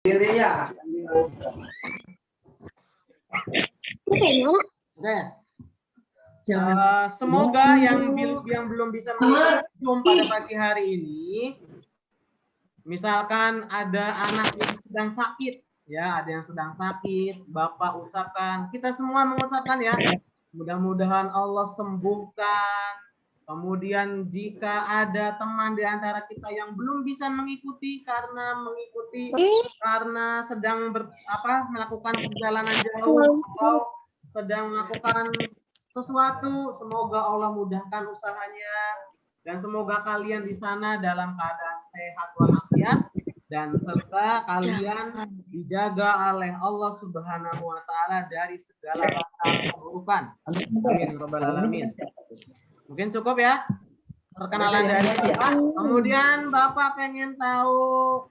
Dirinya. Oke. Semoga yang belum bisa mengikuti Zoom pada pagi hari ini, misalkan ada anak yang sedang sakit, ya, ada yang sedang sakit, Bapak ucapkan, kita semua mengucapkan ya, mudah-mudahan Allah sembuhkan. Kemudian jika ada teman di antara kita yang belum bisa mengikuti karena sedang melakukan perjalanan jauh atau sedang melakukan sesuatu, semoga Allah mudahkan usahanya dan semoga kalian di sana dalam keadaan sehat walafiat dan serta kalian dijaga oleh Allah Subhanahu wa taala dari segala macam keburukan. Amin rabbal alamin. Mungkin cukup ya perkenalan dari Bapak. Kemudian Bapak pengen tahu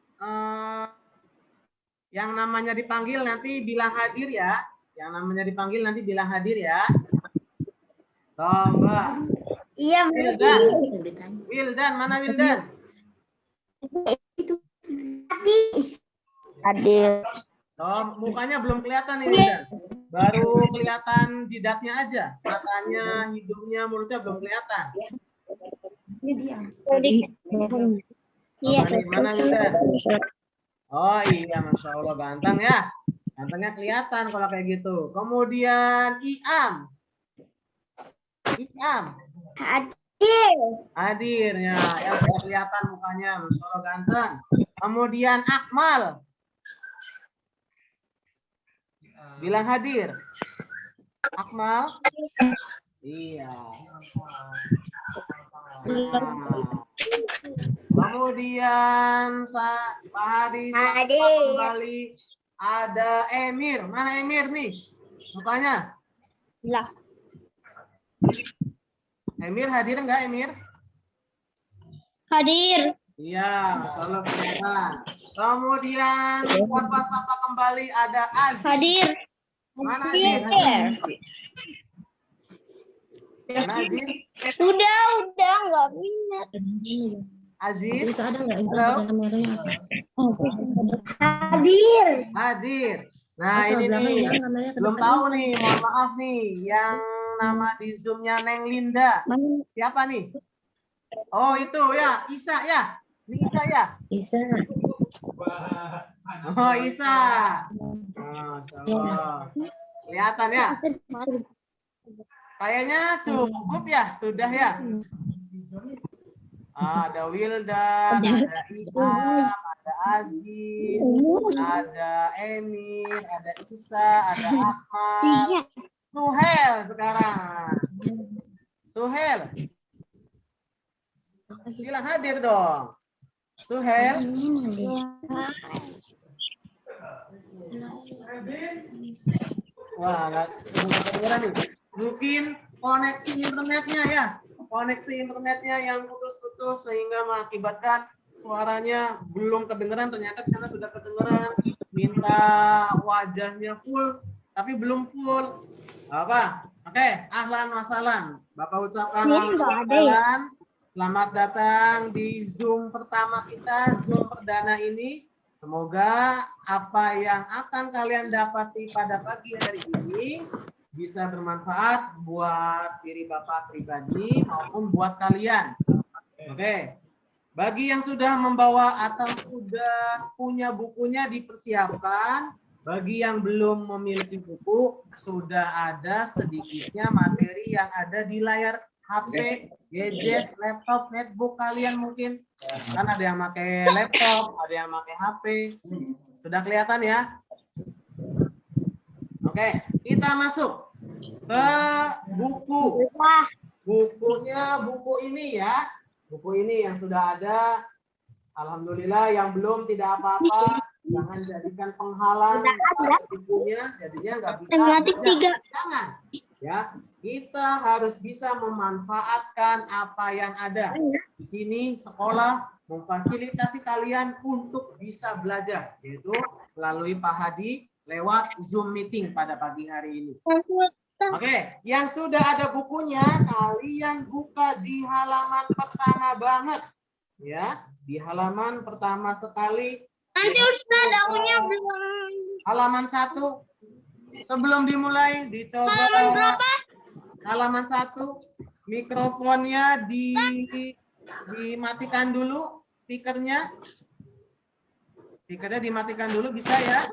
yang namanya dipanggil nanti bilang hadir ya. Yang namanya dipanggil nanti bilang hadir ya. Coba. Iya, Wildan, mana Wildan? hadir. Mukanya belum kelihatan nih Wildan. Baru kelihatan jidatnya aja. Matanya, hidungnya, mulutnya belum kelihatan. Iya. Mana Wildan? Oh iya, Masya Allah ganteng ya. Gantengnya kelihatan kalau kayak gitu. Kemudian Iam. Hadirnya yang sudah kelihatan mukanya, Masya Allah ganteng. Kemudian Akmal. Bilang hadir. Akmal. Iya. Kemudian Pak Hadi kembali ada Emir. Mana Emir nih? Mukanya? Lah. Emir hadir enggak Emir? Hadir. Iya, Masya Allah kelihatan. Kemudian sapa kembali ada Aziz. Hadir. Mana Aziz? Mana Aziz? Udah nggak minat. Aziz, ada nggak halo? Hadir. Nah ini nih, belum tahu nih, mohon maaf nih, yang nama di Zoom-nya Neng Linda. Siapa nih? Oh itu ya, Isa ya. Ini Isa ya? Isa. Oh Isa. Oh, kelihatan ya? Kayaknya cukup ya, sudah ya. Ada Wildan, ada Iam, ada Aziz, ada Emir, ada Isa, ada Ahmad, Suhel sekarang. Suhel, bilang hadir dong. Suhel. Wah, nggak kedengeran nih. Mungkin koneksi internetnya ya. Koneksi internetnya yang putus-putus sehingga mengakibatkan suaranya belum kedengeran, ternyata di sana sudah kedengeran. Minta wajahnya full tapi belum full. Apa? Oke, ahlan wasalan. Bapak ucapkan ahlan. Selamat datang di Zoom pertama kita, Zoom perdana ini. Semoga apa yang akan kalian dapati pada pagi hari ini bisa bermanfaat buat diri Bapak pribadi maupun buat kalian. Oke. Bagi yang sudah membawa atau sudah punya bukunya dipersiapkan. Bagi yang belum memiliki buku, sudah ada sedikitnya materi yang ada di layar HP, gadget, laptop, netbook kalian mungkin. Kan ada yang pakai laptop, ada yang pakai HP. Sudah kelihatan ya? Oke, kita masuk ke buku. Bukunya buku ini ya. Buku ini yang sudah ada. Alhamdulillah, yang belum tidak apa-apa. Jangan jadikan penghalang bukunya, jadinya nggak bisa. Jangan. Ya, kita harus bisa memanfaatkan apa yang ada. Di sini sekolah memfasilitasi kalian untuk bisa belajar, yaitu melalui Pak Hadi lewat Zoom meeting pada pagi hari ini. Oke, yang sudah ada bukunya, kalian buka di halaman pertama banget. Ya, di halaman pertama sekali. Nanti Ustaz, akunya belum. Halaman 1. Sebelum dimulai, dicoba Halaman berapa? halaman 1. Mikrofonnya dimatikan dulu, speakernya. Speakernya dimatikan dulu, bisa ya?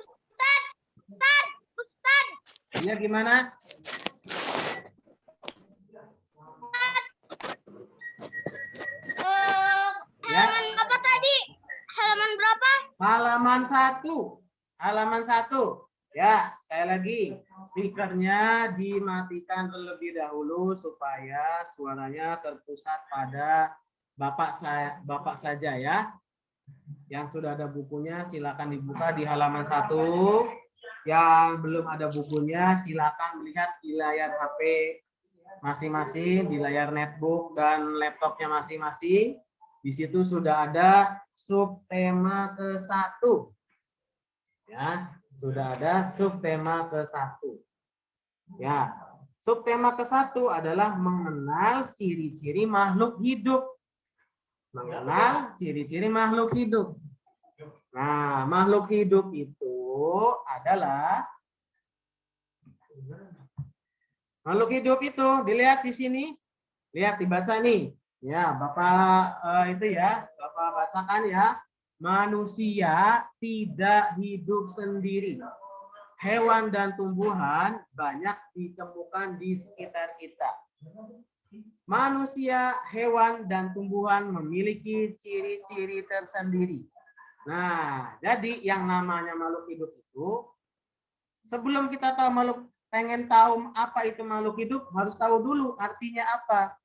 Ustaz. Iya, gimana? Ya. Halaman apa tadi? Halaman berapa? Halaman 1. Halaman 1. Ya, sekali lagi. Speakernya dimatikan terlebih dahulu supaya suaranya terpusat pada Bapak saja ya. Yang sudah ada bukunya silakan dibuka di halaman 1. Yang belum ada bukunya silakan melihat di layar HP masing-masing, di layar netbook dan laptopnya masing-masing. Di situ sudah ada subtema ke-1. Ya, sudah ada subtema ke-1. Ya, subtema ke-1 adalah mengenal ciri-ciri makhluk hidup. Mengenal ciri-ciri makhluk hidup. Nah, makhluk hidup itu adalah makhluk hidup itu dilihat di sini, lihat dibaca nih, ya Bapak itu ya, Bapak bacakan ya. Manusia tidak hidup sendiri. Hewan dan tumbuhan banyak ditemukan di sekitar kita. Manusia, hewan, dan tumbuhan memiliki ciri-ciri tersendiri. Nah, jadi yang namanya makhluk hidup itu, sebelum kita pengen tahu apa itu makhluk hidup, harus tahu dulu artinya apa.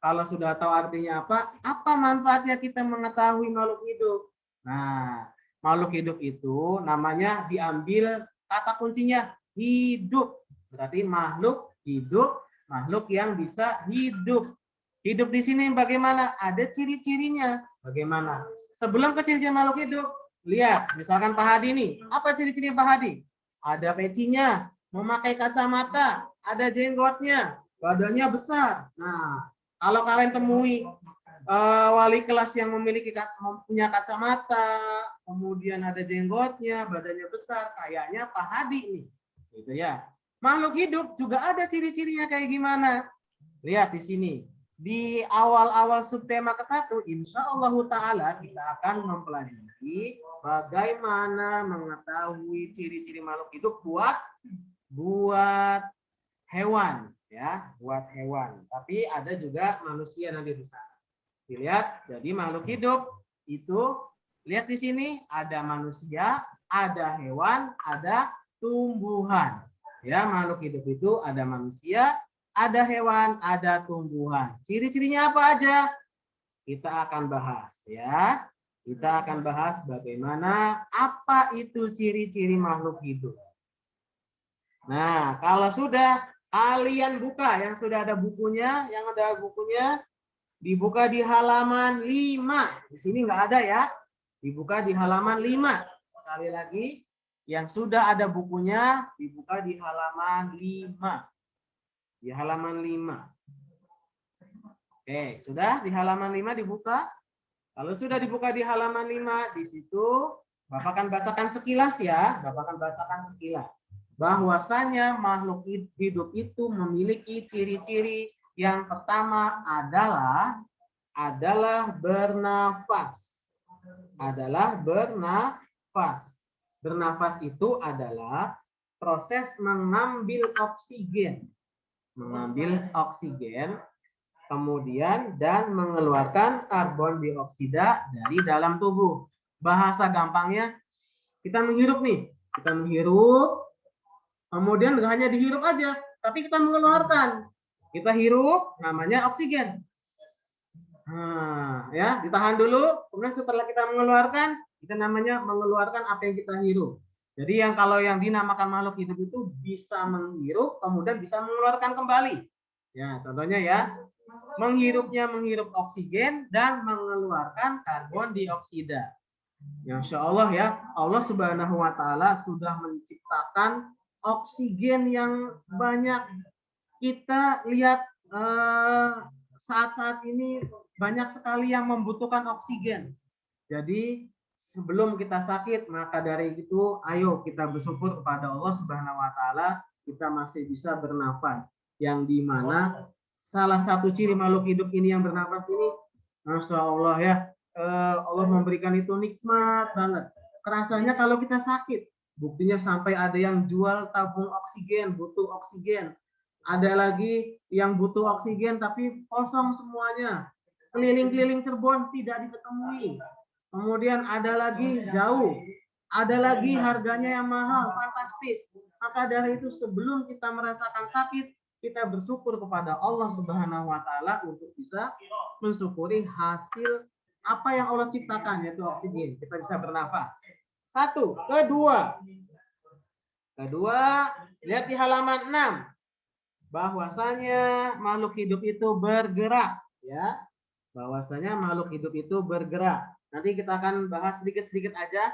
Kalau sudah tahu artinya apa manfaatnya kita mengetahui makhluk hidup? Nah, makhluk hidup itu namanya diambil kata kuncinya hidup. Berarti makhluk hidup, makhluk yang bisa hidup. Hidup di sini bagaimana? Ada ciri-cirinya. Bagaimana? Sebelum ke ciri-ciri makhluk hidup, lihat, misalkan Pak Hadi nih. Apa ciri-ciri Pak Hadi? Ada pecinya, memakai kacamata, ada jenggotnya, badannya besar. Nah, kalau kalian temui wali kelas yang punya kacamata, kemudian ada jenggotnya, badannya besar, kayaknya Pak Hadi nih, gitu ya. Makhluk hidup juga ada ciri-cirinya kayak gimana? Lihat di sini. Di awal-awal subtema ke-1, insya Allah Ta'ala kita akan mempelajari bagaimana mengetahui ciri-ciri makhluk hidup buat hewan, ya, buat hewan. Tapi ada juga manusia nanti di sana. Dilihat, jadi makhluk hidup itu lihat di sini ada manusia, ada hewan, ada tumbuhan. Ya, makhluk hidup itu ada manusia, ada hewan, ada tumbuhan. Ciri-cirinya apa aja? Kita akan bahas ya. Kita akan bahas bagaimana apa itu ciri-ciri makhluk hidup. Nah, kalau sudah kalian buka yang sudah ada bukunya, dibuka di halaman 5. Di sini nggak ada ya. Dibuka di halaman 5. Sekali lagi, yang sudah ada bukunya dibuka di halaman 5. Di halaman 5. Oke, sudah di halaman 5 dibuka. Kalau sudah dibuka di halaman 5, di situ Bapak akan bacakan sekilas ya. Bapak akan bacakan sekilas. Bahwasanya makhluk hidup itu memiliki ciri-ciri. Yang pertama adalah bernafas. Bernafas itu adalah proses mengambil oksigen. Kemudian dan mengeluarkan karbon dioksida dari dalam tubuh. Bahasa gampangnya, kita menghirup nih. Kita menghirup, kemudian nggak hanya dihirup aja, tapi kita mengeluarkan. Kita hirup, namanya oksigen. Nah, ya, ditahan dulu, kemudian setelah kita mengeluarkan, kita namanya mengeluarkan apa yang kita hirup. Jadi kalau yang dinamakan makhluk hidup itu bisa menghirup, kemudian bisa mengeluarkan kembali. Ya, contohnya ya, menghirup oksigen dan mengeluarkan karbon dioksida. Ya, Insya Allah ya, Allah Subhanahu Wa Taala sudah menciptakan oksigen yang banyak. Kita lihat saat-saat ini banyak sekali yang membutuhkan oksigen. Jadi sebelum kita sakit, maka dari itu ayo kita bersyukur kepada Allah Subhanahu wa taala kita masih bisa bernafas. Yang dimana salah satu ciri makhluk hidup ini yang bernafas ini, Masya Allah ya, Allah memberikan itu nikmat banget. Kerasanya kalau kita sakit, buktinya sampai ada yang jual tabung oksigen, butuh oksigen. Ada lagi yang butuh oksigen tapi kosong semuanya. Keliling-keliling Cirebon tidak diketemui. Kemudian ada lagi jauh. Ada lagi harganya yang mahal, fantastis. Maka dari itu sebelum kita merasakan sakit, kita bersyukur kepada Allah Subhanahu wa taala untuk bisa mensyukuri hasil apa yang Allah ciptakan, yaitu oksigen. Kita bisa bernafas. Satu. Kedua, lihat di halaman 6. Bahwasanya makhluk hidup itu bergerak, ya. Bahwasanya makhluk hidup itu bergerak. Nanti kita akan bahas sedikit-sedikit aja.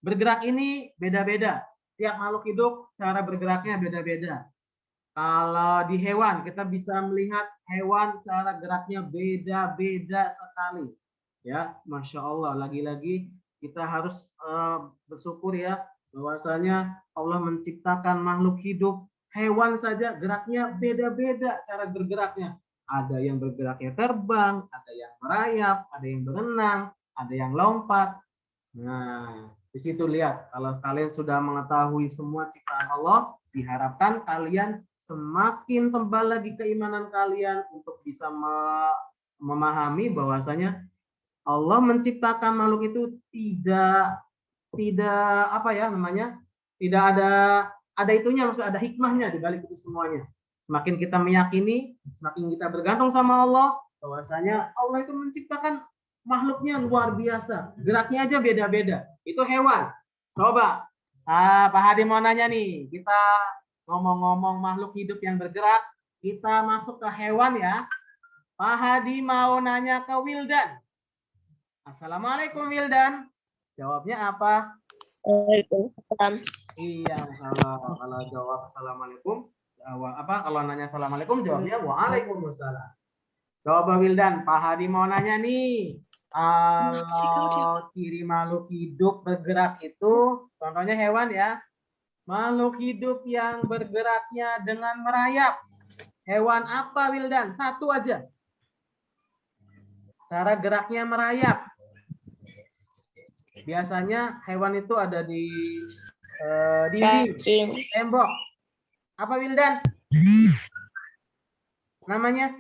Bergerak ini beda-beda. Tiap makhluk hidup cara bergeraknya beda-beda. Kalau di hewan, kita bisa melihat hewan cara geraknya beda-beda sekali. Ya, Masya Allah. Lagi-lagi kita harus bersyukur ya, bahwasanya Allah menciptakan makhluk hidup. Hewan saja geraknya beda-beda cara bergeraknya. Ada yang bergeraknya terbang, ada yang merayap, ada yang berenang, ada yang lompat. Nah, di situ lihat, kalau kalian sudah mengetahui semua ciptaan Allah, diharapkan kalian semakin tebal lagi keimanan kalian untuk bisa memahami bahwasanya Allah menciptakan makhluk itu tidak apa ya namanya, tidak ada itunya, maksudnya ada hikmahnya di balik itu semuanya. Semakin kita meyakini, semakin kita bergantung sama Allah, bahwasanya Allah itu menciptakan makhluknya luar biasa. Geraknya aja beda-beda. Itu hewan. Coba, Pak Hadi mau nanya nih, kita ngomong-ngomong makhluk hidup yang bergerak, kita masuk ke hewan ya. Pak Hadi mau nanya ke Wildan. Assalamualaikum Wildan. Jawabnya apa? Waalaikumsalam. Iya, kalau jawab assalamualaikum, kalau nanya assalamualaikum jawabnya waalaikumsalam. Coba Wildan, Pak Hadi mau nanya nih. Ciri makhluk hidup bergerak itu, contohnya hewan ya. Makhluk hidup yang bergeraknya dengan merayap. Hewan apa Wildan? Satu aja. Cara geraknya merayap. Biasanya hewan itu ada di dinding, tembok. Apa Wildan? Namanya?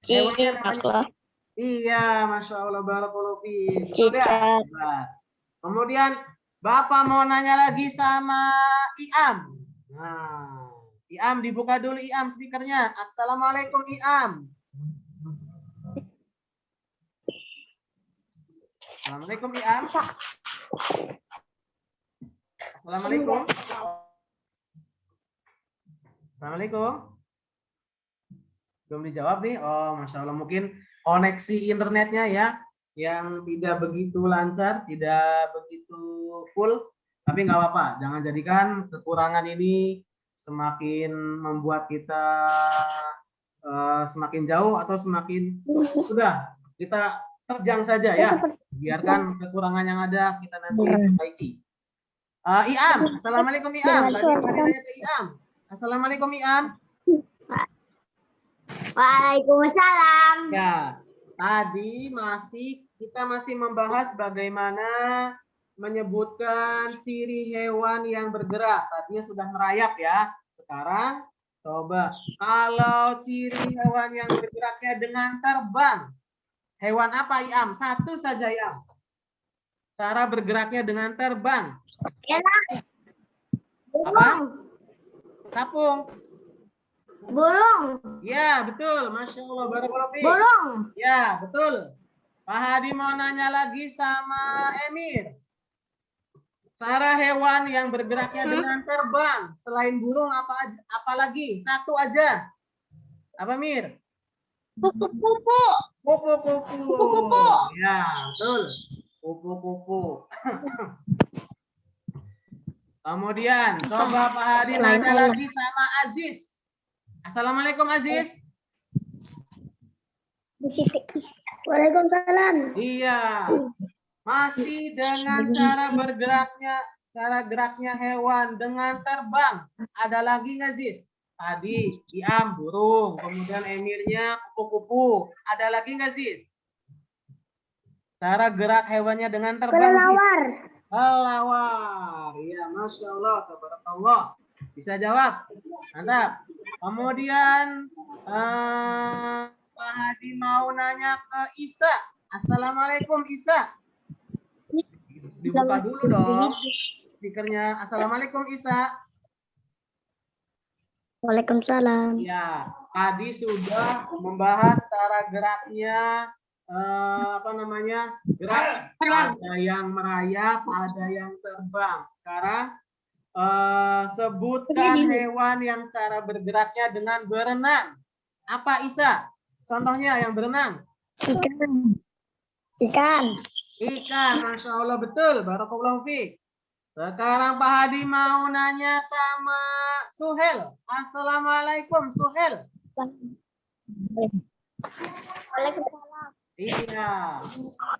Hewannya namanya? Iya, Masya Allah, barakallahu fiik. Cicak. Kemudian Bapak mau nanya lagi sama Iam. Nah, Iam dibuka dulu Iam speakernya. Assalamualaikum Iam. Assalamualaikum Iam. Assalamualaikum. Assalamualaikum. Belum dijawab nih. Oh, Masya Allah, mungkin koneksi internetnya ya yang tidak begitu lancar, tidak begitu full. Tapi nggak apa-apa. Jangan jadikan kekurangan ini semakin membuat kita semakin jauh atau semakin sudah kita terjang saja ya. Biarkan kekurangan yang ada kita nanti perbaiki. Iam, assalamualaikum Iam. Tadi nanya ke Iam. Assalamualaikum Iam. Waalaikumsalam. Ya, tadi kita masih membahas bagaimana menyebutkan ciri hewan yang bergerak. Tadinya sudah merayap ya. Sekarang coba kalau ciri hewan yang bergeraknya dengan terbang. Hewan apa Iam? Satu saja Iam. Cara bergeraknya dengan terbang. Apa? Sapung. Burung. Ya, betul. Masya Allah, barakallahu fiik. Burung. Ya, betul. Pak Hadi mau nanya lagi sama Emir. Cara hewan yang bergeraknya dengan terbang. Selain burung, apa lagi? Satu aja. Apa, Mir? Kupu-kupu. Kupu-kupu. Kupu-kupu. Ya, betul. Kupu-kupu. Kemudian, coba Pak Hadi nanya lagi sama Aziz. Assalamualaikum Aziz. Waalaikumsalam. Iya. Masih dengan cara geraknya hewan dengan terbang. Ada lagi nggak, Ziz? Tadi Iam burung, kemudian Emirnya kupu-kupu. Ada lagi nggak, Ziz? Cara gerak hewannya dengan terbang. Kelelawar. Kelelawar. Iya, Masya Allah, tabarakallah. Bisa jawab. Mantap. Kemudian Pak Hadi mau nanya ke Isa. Assalamualaikum Isa. Dibuka dulu dong speakernya. Assalamualaikum Isa. Waalaikumsalam. Ya, tadi sudah membahas cara geraknya, gerak. Ada yang merayap, ada yang terbang. Sekarang sebutkan hewan yang cara bergeraknya dengan berenang. Apa Isa? Contohnya yang berenang. Ikan. Ikan, Masya Allah, betul. Barakallahu fiik. Sekarang Pak Hadi mau nanya sama Suhel. Assalamualaikum, Suhel. Waalaikumsalam. Iya.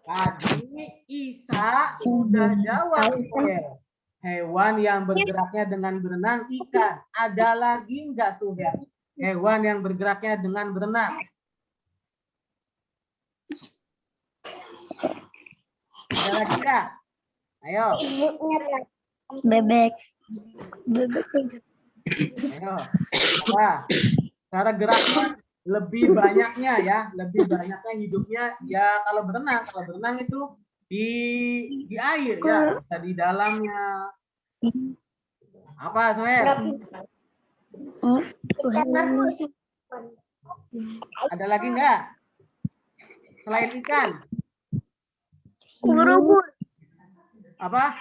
Tadi Isa sudah jawab, Suhel. Hewan yang bergeraknya dengan berenang, ikan. Ada lagi enggak, Suhel? Hewan yang bergeraknya dengan berenang. Ada lagi enggak? Ayo. Bebek. Ayo. Apa? Cara geraknya lebih banyaknya ya, lebih banyaknya hidupnya ya kalau berenang itu di air ya, bisa di dalamnya. Apa, Soel? Ada lagi enggak? Selain ikan? Ubur-ubur. Apa?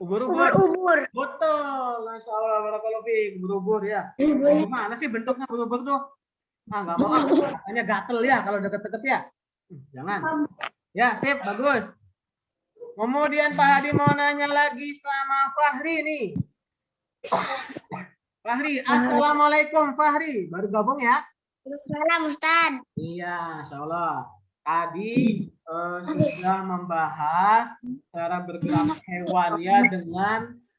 Ubur-ubur. Ubur-ubur. Betul. Masya Allah, barakallahu fiik. Ubur-ubur ya. Gimana sih bentuknya ubur-ubur tuh? Ah, nggak mau. Katanya gatel ya kalau deket-deket ya. Jangan. Ya, sip, bagus. Kemudian Pak Hadi mau nanya lagi sama Fahri nih. Fahri, assalamualaikum Fahri. Baru gabung ya? Waalaikumsalam, Ustaz. Iya, Insya Allah. Tadi sudah membahas cara bergerak hewannya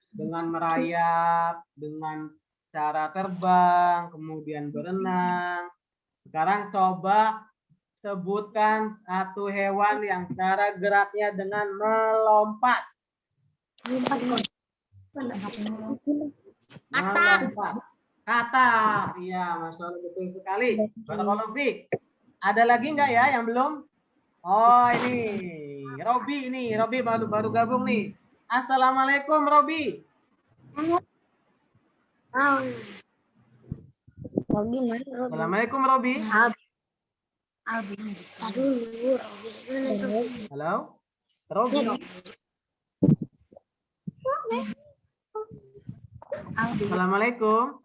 dengan merayap, dengan cara terbang, kemudian berenang. Sekarang coba sebutkan satu hewan yang cara geraknya dengan melompat. Melompat. Kata. Iya, Masya Allah, betul sekali. Barakallahu fiik. Ada lagi enggak ya yang belum? Oh, ini. Robi baru gabung nih. Assalamualaikum Robi. Assalamualaikum Robi. Halo. Robi. Assalamualaikum.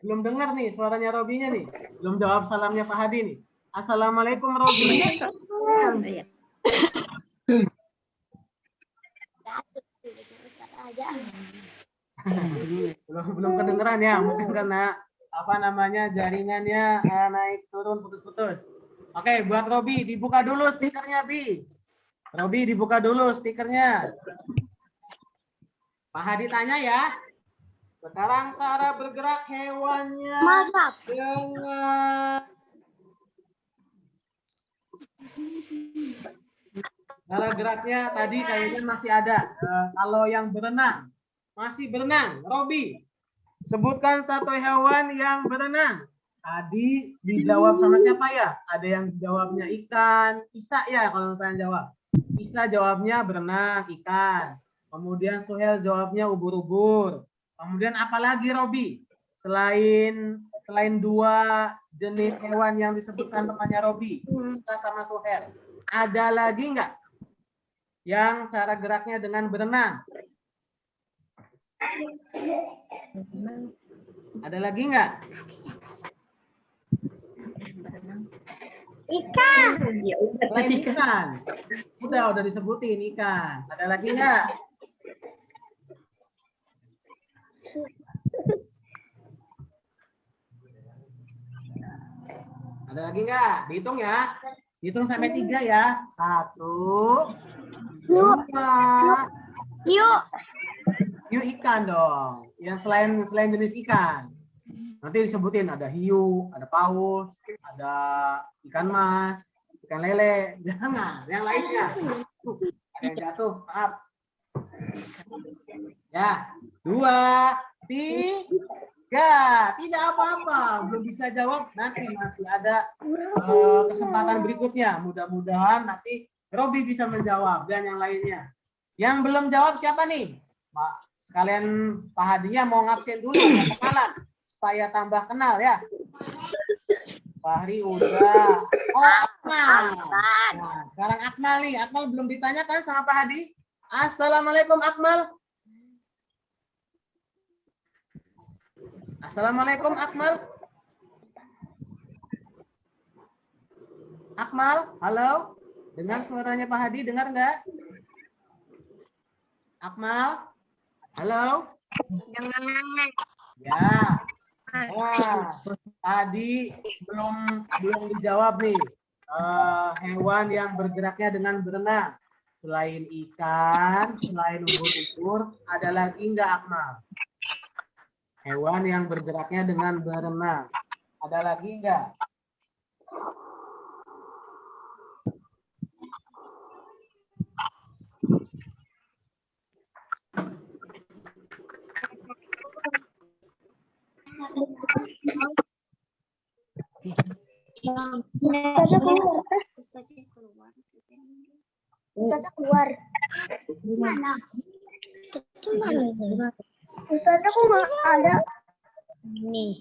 Belum dengar nih suaranya Robinya nih. Belum jawab salamnya Pak Hadi nih. Assalamualaikum Robi. belum kedengeran ya, mungkin karena jaringannya naik turun putus-putus. Oke, buat Robi dibuka dulu speakernya, Bi. Robi dibuka dulu speakernya. Pak Hadi tanya ya. Sekarang cara bergerak hewannya dengan cara geraknya tadi kayaknya masih ada. Kalau yang berenang, masih berenang. Robi, sebutkan satu hewan yang berenang. Tadi dijawab sama siapa ya? Ada yang jawabnya ikan. Isa ya kalau saya jawab. Isa jawabnya berenang, ikan. Kemudian Suhel jawabnya ubur-ubur. Kemudian apalagi Robi? Selain dua jenis hewan yang disebutkan temannya Robi, Isa sama Suhel. Ada lagi nggak yang cara geraknya dengan berenang? Ada lagi nggak? Ikan. Selain ikan. Udah disebutin ikan. Ada lagi nggak? Ada lagi nggak? Dihitung ya. Hitung sampai 3 ya. 1, 2. Yuk. Hiu ikan dong. Yang selain jenis ikan. Nanti disebutin ada hiu, ada paus, ada ikan mas, ikan lele. Jangan, yang lainnya. Ada yang jatuh, maaf. Ya, 2, 3. Tidak apa-apa, belum bisa jawab. Nanti masih ada kesempatan berikutnya. Mudah-mudahan nanti Robi bisa menjawab dan yang lainnya. Yang belum jawab siapa nih? Sekalian Pak Hadinya mau ngabsen dulu, mau kenalan supaya tambah kenal ya. Fahri udah. Oh, Akmal. Nah, sekarang Akmal nih. Akmal belum ditanyakan sama Pak Hadi. Assalamualaikum Akmal. Assalamualaikum Akmal. Akmal, halo. Dengar suaranya Pak Hadi, dengar nggak? Akmal, halo. Ya. Wah, tadi belum dijawab nih. Hewan yang bergeraknya dengan berenang. Selain ikan, selain ubur-ubur, ada lagi nggak Akmal? Hewan yang bergeraknya dengan berenang. Ada lagi nggak? Ustaznya keluar. Gimana? Ustaznya kok nggak ada? Nih.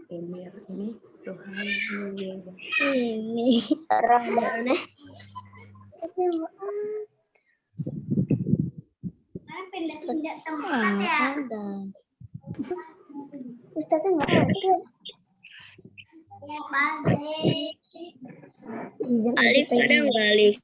Ini Tuhan ini orang mana? Pindah-pindah tempat ya. Ustaznya nggak ada. Alif ada nggak Alif?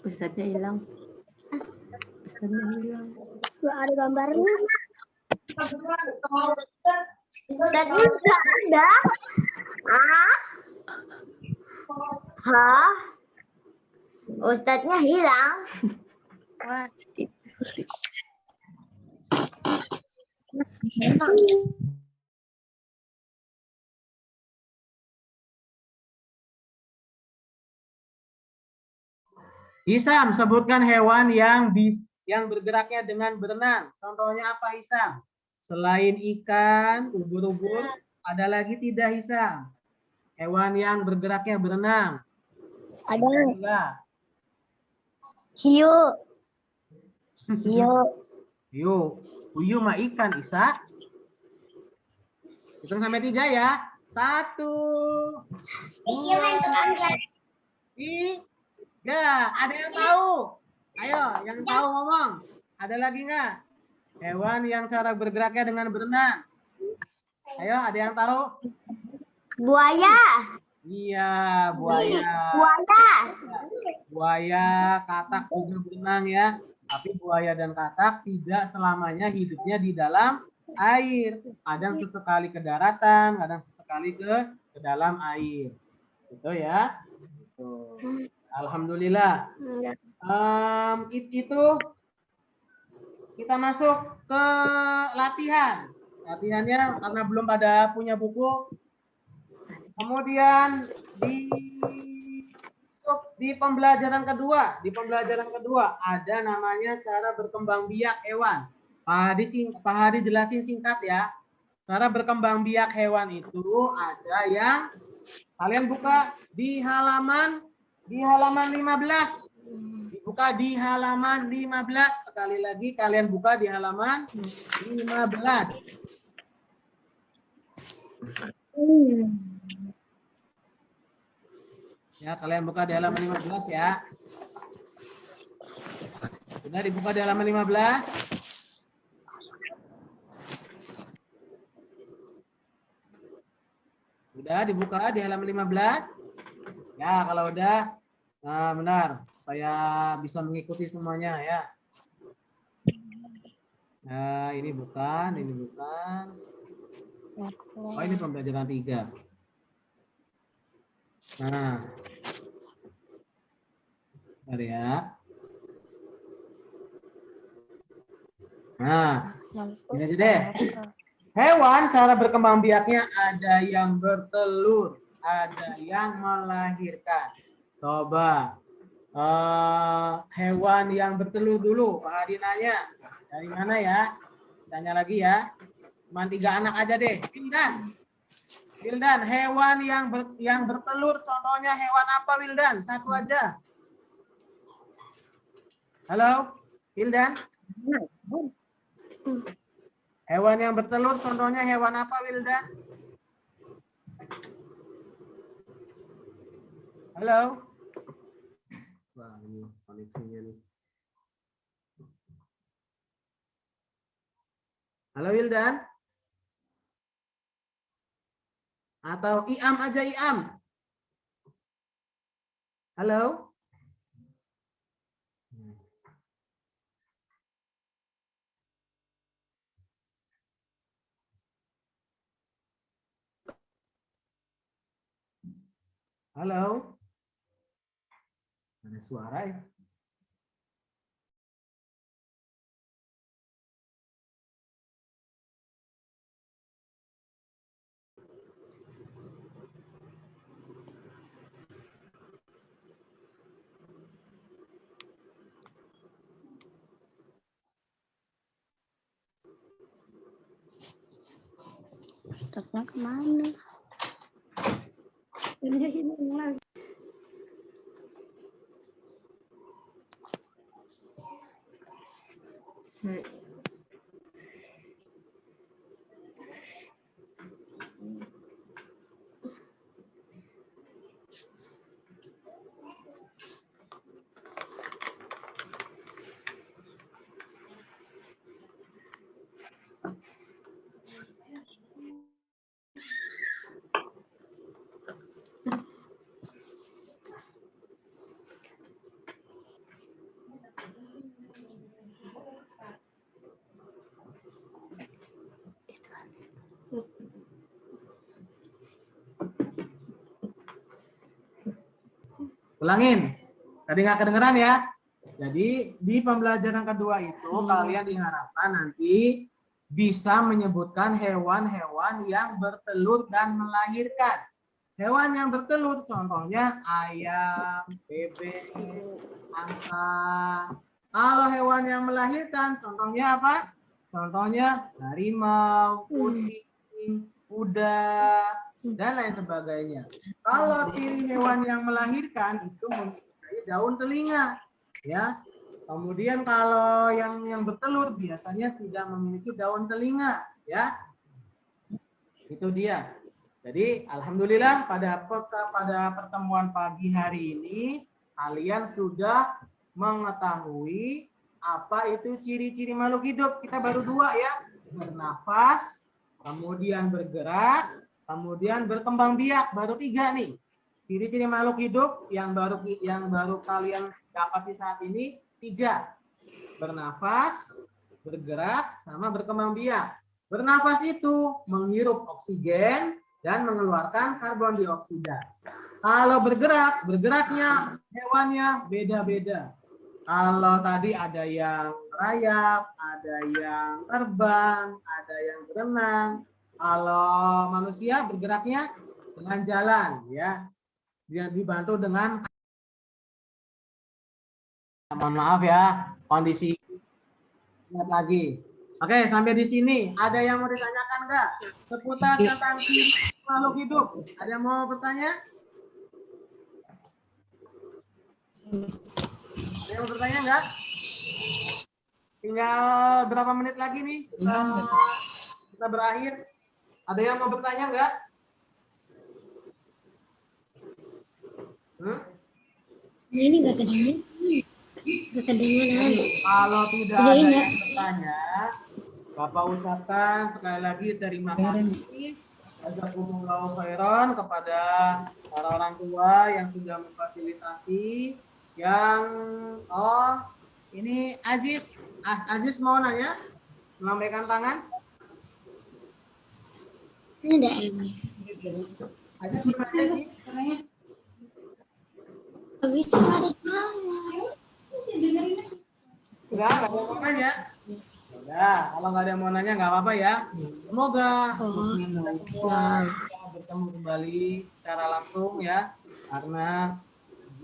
Ustaznya hilang. Ustaznya hilang. Nggak ada gambarnya. Ustaznya nggak ada. Hah? Ustaznya hilang. Isam, sebutkan hewan yang bergeraknya dengan berenang. Contohnya apa Isam? Selain ikan, ubur-ubur, ada lagi tidak Isam? Hewan yang bergeraknya berenang. Ada. Enggak. Hiu. Hiu. Hiu. Hiu mah ikan, Isa. Hitung sampai 3 ya. 1, 2, 3. Ada yang tahu? Ayo, yang tahu ngomong. Ada lagi nggak? Hewan yang cara bergeraknya dengan berenang. Ayo, ada yang tahu? Buaya. Iya, buaya. Buaya. Buaya, katak juga berenang ya. Tapi buaya dan katak tidak selamanya hidupnya di dalam air. Kadang sesekali ke daratan, kadang sesekali ke dalam air. Gitu ya. Gitu. Alhamdulillah. Itu kita masuk ke latihan. Latihannya karena belum pada punya buku. Kemudian di pembelajaran kedua ada namanya cara berkembang biak hewan. Pak Hadi jelasin singkat ya. Cara berkembang biak hewan itu ada yang kalian buka di halaman 15. Dibuka di halaman 15. Sekali lagi kalian buka di halaman 15. Ya, kalian buka di halaman 15 ya. Sudah dibuka di halaman 15? Sudah dibuka di halaman 15? Ya, kalau udah, nah benar. Supaya bisa mengikuti semuanya ya. Nah, ini bukan, ini bukan. Oh, ini pembelajaran 3. Nah, bentar ya. Nah, ini aja deh. Hewan cara berkembang biaknya ada yang bertelur, ada yang melahirkan. Coba hewan yang bertelur dulu, Pak Hadi nanya. Dari mana ya? Tanya lagi ya. Cuma 3 anak aja deh. Wildan, hewan yang bertelur contohnya hewan apa Wildan? Satu aja. Halo, Wildan. Hewan yang bertelur contohnya hewan apa Wildan? Halo. Wah, ini koneksinya nih. Halo Wildan. Atau Iam aja Iam. Halo. Halo. Ada suara ya? Ustadznya kemana? Ini lagi. Ulangin. Tadi nggak kedengeran ya? Jadi di pembelajaran kedua itu kalian diharapkan nanti bisa menyebutkan hewan-hewan yang bertelur dan melahirkan. Hewan yang bertelur contohnya ayam, bebek, angsa. Kalau hewan yang melahirkan contohnya apa? Contohnya harimau, kucing, kuda, dan lain sebagainya. Kalau ciri hewan yang melahirkan itu mempunyai daun telinga, ya. Kemudian kalau yang bertelur biasanya tidak memiliki daun telinga, ya. Itu dia. Jadi alhamdulillah pada pertemuan pagi hari ini kalian sudah mengetahui apa itu ciri-ciri makhluk hidup. Kita baru 2 ya, bernafas, kemudian bergerak, kemudian berkembang biak, baru 3 nih. Ciri-ciri makhluk hidup yang baru kalian dapati saat ini 3. Bernafas, bergerak, sama berkembang biak. Bernafas itu menghirup oksigen dan mengeluarkan karbon dioksida. Kalau bergerak, bergeraknya hewannya beda-beda. Kalau tadi ada yang rayap, ada yang terbang, ada yang berenang. Kalau manusia bergeraknya dengan jalan, ya. Dia dibantu dengan, mohon maaf ya, kondisi. Lihat lagi. Oke, sampai di sini. Ada yang mau ditanyakan enggak? Seputar tentang makhluk hidup. Ada yang mau bertanya? Ada yang mau bertanya enggak? Tinggal berapa menit lagi nih? Kita berakhir. Ada yang mau bertanya enggak? Ini nggak kedengeran. Nggak kedengeran. Kalau tidak Udah ada ini. yang bertanya, Bapak ucapkan sekali lagi terima kasih jazakumullahu khairan kepada para orang tua yang sudah memfasilitasi. Yang ini Aziz, Aziz mau nanya, melambaikan tangan. Ini ada ini. Aziz mau nanya, Aziz? Habis itu ada suaranya. Enggak ada yang mau nanya. Ya, kalau nggak ada yang mau nanya nggak apa-apa ya. Semoga kita semua bisa bertemu kembali secara langsung ya, karena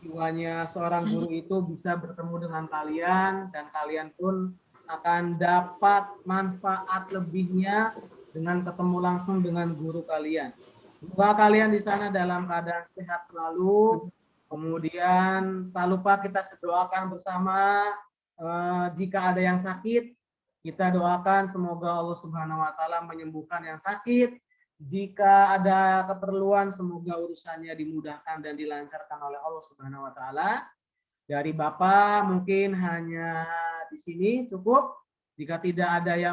jiwanya seorang guru itu bisa bertemu dengan kalian dan kalian pun akan dapat manfaat lebihnya dengan ketemu langsung dengan guru kalian. Semoga kalian di sana dalam keadaan sehat selalu. Kemudian tak lupa kita doakan bersama jika ada yang sakit. Kita doakan semoga Allah Subhanahu wa taala menyembuhkan yang sakit. Jika ada keperluan semoga urusannya dimudahkan dan dilancarkan oleh Allah Subhanahu wa taala. Dari Bapak mungkin hanya di sini cukup. Jika tidak ada yang